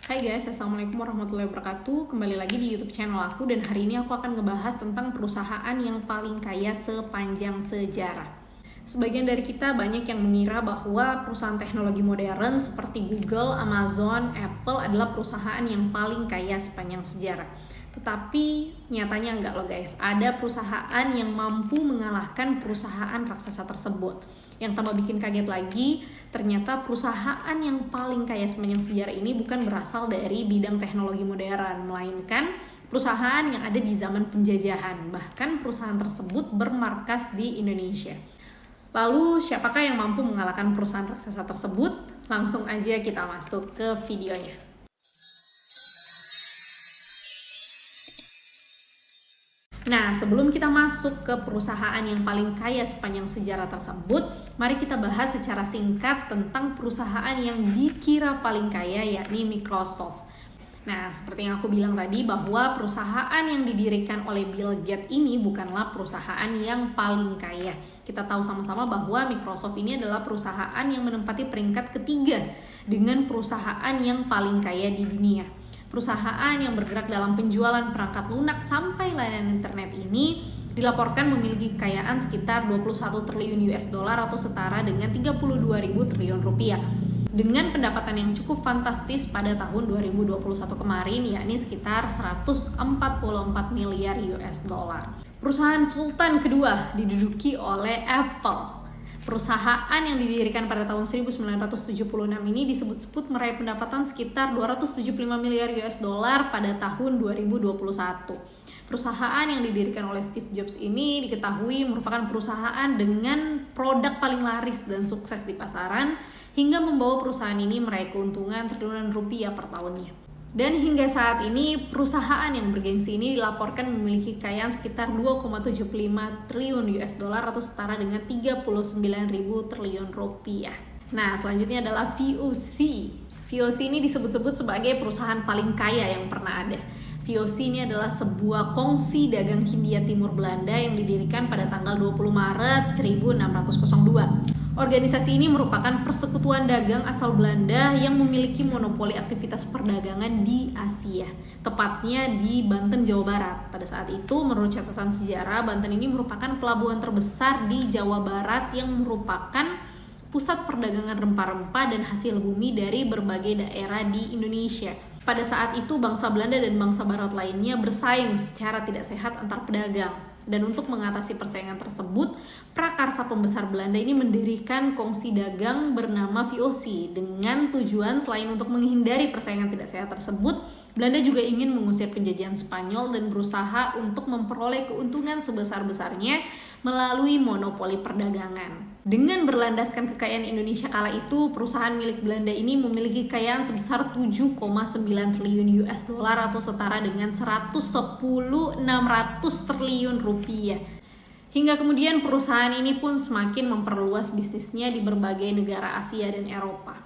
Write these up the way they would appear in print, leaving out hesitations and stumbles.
Hai guys, assalamualaikum warahmatullahi wabarakatuh. Kembali lagi di YouTube channel aku, dan hari ini aku akan ngebahas tentang perusahaan yang paling kaya sepanjang sejarah. Sebagian dari kita banyak yang mengira bahwa perusahaan teknologi modern seperti Google, Amazon, Apple adalah perusahaan yang paling kaya sepanjang sejarah. Tetapi nyatanya enggak loh guys, ada perusahaan yang mampu mengalahkan perusahaan raksasa tersebut. Yang tambah bikin kaget lagi, ternyata perusahaan yang paling kaya sepanjang sejarah ini bukan berasal dari bidang teknologi modern, melainkan perusahaan yang ada di zaman penjajahan. Bahkan perusahaan tersebut bermarkas di Indonesia. Lalu siapakah yang mampu mengalahkan perusahaan raksasa tersebut? Langsung aja kita masuk ke videonya. Nah, sebelum kita masuk ke perusahaan yang paling kaya sepanjang sejarah tersebut, mari kita bahas secara singkat tentang perusahaan yang dikira paling kaya, yakni Microsoft. Nah, seperti yang aku bilang tadi, bahwa perusahaan yang didirikan oleh Bill Gates ini bukanlah perusahaan yang paling kaya. Kita tahu sama-sama bahwa Microsoft ini adalah perusahaan yang menempati peringkat ketiga dengan perusahaan yang paling kaya di dunia. Perusahaan yang bergerak dalam penjualan perangkat lunak sampai layanan internet ini dilaporkan memiliki kekayaan sekitar 21 triliun US dollar atau setara dengan 32.000 triliun rupiah. Dengan pendapatan yang cukup fantastis pada tahun 2021 kemarin, yakni sekitar 144 miliar US dollar. Perusahaan sultan kedua diduduki oleh Apple. Perusahaan yang didirikan pada tahun 1976 ini disebut-sebut meraih pendapatan sekitar 275 miliar US dollar pada tahun 2021. Perusahaan yang didirikan oleh Steve Jobs ini diketahui merupakan perusahaan dengan produk paling laris dan sukses di pasaran, hingga membawa perusahaan ini meraih keuntungan triliunan rupiah per tahunnya. Dan hingga saat ini, perusahaan yang bergengsi ini dilaporkan memiliki kekayaan sekitar 2,75 triliun US dollar atau setara dengan 39.000 triliun rupiah. Nah, selanjutnya adalah VOC. VOC ini disebut-sebut sebagai perusahaan paling kaya yang pernah ada. VOC ini adalah sebuah kongsi dagang Hindia Timur Belanda yang didirikan pada tanggal 20 Maret 1602. Organisasi ini merupakan persekutuan dagang asal Belanda yang memiliki monopoli aktivitas perdagangan di Asia, tepatnya di Banten, Jawa Barat. Pada saat itu, menurut catatan sejarah, Banten ini merupakan pelabuhan terbesar di Jawa Barat yang merupakan pusat perdagangan rempah-rempah dan hasil bumi dari berbagai daerah di Indonesia. Pada saat itu, bangsa Belanda dan bangsa Barat lainnya bersaing secara tidak sehat antar pedagang. Dan untuk mengatasi persaingan tersebut, prakarsa pembesar Belanda ini mendirikan kongsi dagang bernama VOC dengan tujuan selain untuk menghindari persaingan tidak sehat tersebut, Belanda juga ingin mengusir penjajahan Spanyol dan berusaha untuk memperoleh keuntungan sebesar-besarnya melalui monopoli perdagangan. Dengan berlandaskan kekayaan Indonesia kala itu, perusahaan milik Belanda ini memiliki kekayaan sebesar 7,9 triliun US dollar atau setara dengan 110.600 triliun rupiah. Hingga kemudian perusahaan ini pun semakin memperluas bisnisnya di berbagai negara Asia dan Eropa.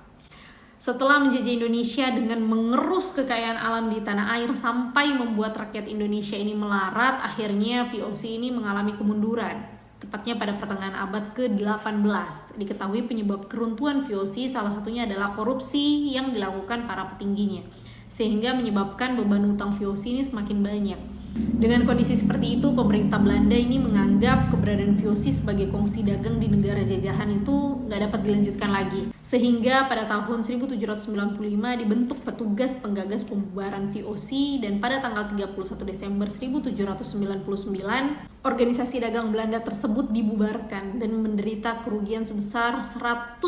Setelah menjajah Indonesia dengan mengerus kekayaan alam di tanah air sampai membuat rakyat Indonesia ini melarat, akhirnya VOC ini mengalami kemunduran. Tepatnya pada pertengahan abad ke-18. Diketahui penyebab keruntuhan VOC salah satunya adalah korupsi yang dilakukan para petingginya, sehingga menyebabkan beban utang VOC ini semakin banyak. Dengan kondisi seperti itu, pemerintah Belanda ini menganggap keberadaan VOC sebagai kongsi dagang di negara jajahan itu nggak dapat dilanjutkan lagi. Sehingga pada tahun 1795 dibentuk petugas penggagas pembubaran VOC, dan pada tanggal 31 Desember 1799, organisasi dagang Belanda tersebut dibubarkan dan menderita kerugian sebesar 134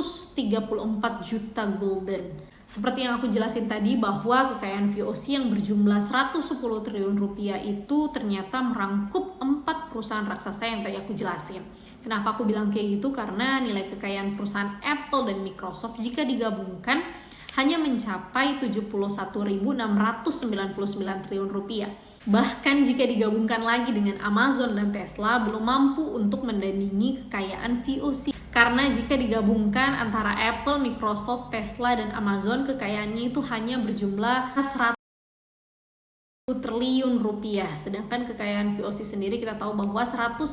juta gulden. Seperti yang aku jelasin tadi, bahwa kekayaan VOC yang berjumlah 110 triliun rupiah itu ternyata merangkup 4 perusahaan raksasa yang tadi aku jelasin. Kenapa aku bilang kayak gitu? Karena nilai kekayaan perusahaan Apple dan Microsoft jika digabungkan hanya mencapai 71.699 triliun rupiah. Bahkan jika digabungkan lagi dengan Amazon dan Tesla, belum mampu untuk mendandingi kekayaan VOC. Karena jika digabungkan antara Apple, Microsoft, Tesla, dan Amazon, kekayaannya itu hanya berjumlah 100 triliun rupiah. Sedangkan kekayaan VOC sendiri kita tahu bahwa 110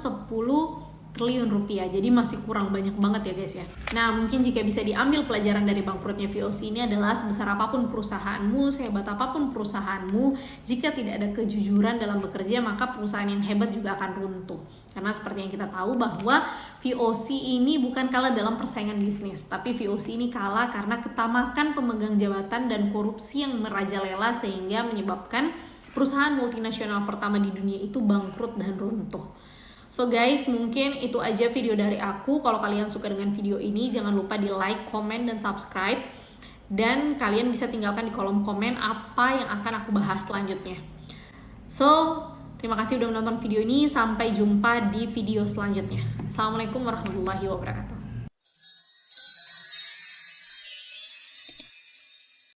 triliun rupiah. Jadi masih kurang banyak banget ya guys ya. Nah, mungkin jika bisa diambil pelajaran dari bangkrutnya VOC ini adalah sebesar apapun perusahaanmu, sehebat apapun perusahaanmu, jika tidak ada kejujuran dalam bekerja, maka perusahaan yang hebat juga akan runtuh. Karena seperti yang kita tahu bahwa VOC ini bukan kalah dalam persaingan bisnis, tapi VOC ini kalah karena ketamakan pemegang jabatan dan korupsi yang merajalela sehingga menyebabkan perusahaan multinasional pertama di dunia itu bangkrut dan runtuh. So guys, mungkin itu aja video dari aku. Kalau kalian suka dengan video ini, jangan lupa di like, comment, dan subscribe. Dan kalian bisa tinggalkan di kolom komen apa yang akan aku bahas selanjutnya. So, terima kasih udah menonton video ini. Sampai jumpa di video selanjutnya. Assalamualaikum warahmatullahi wabarakatuh.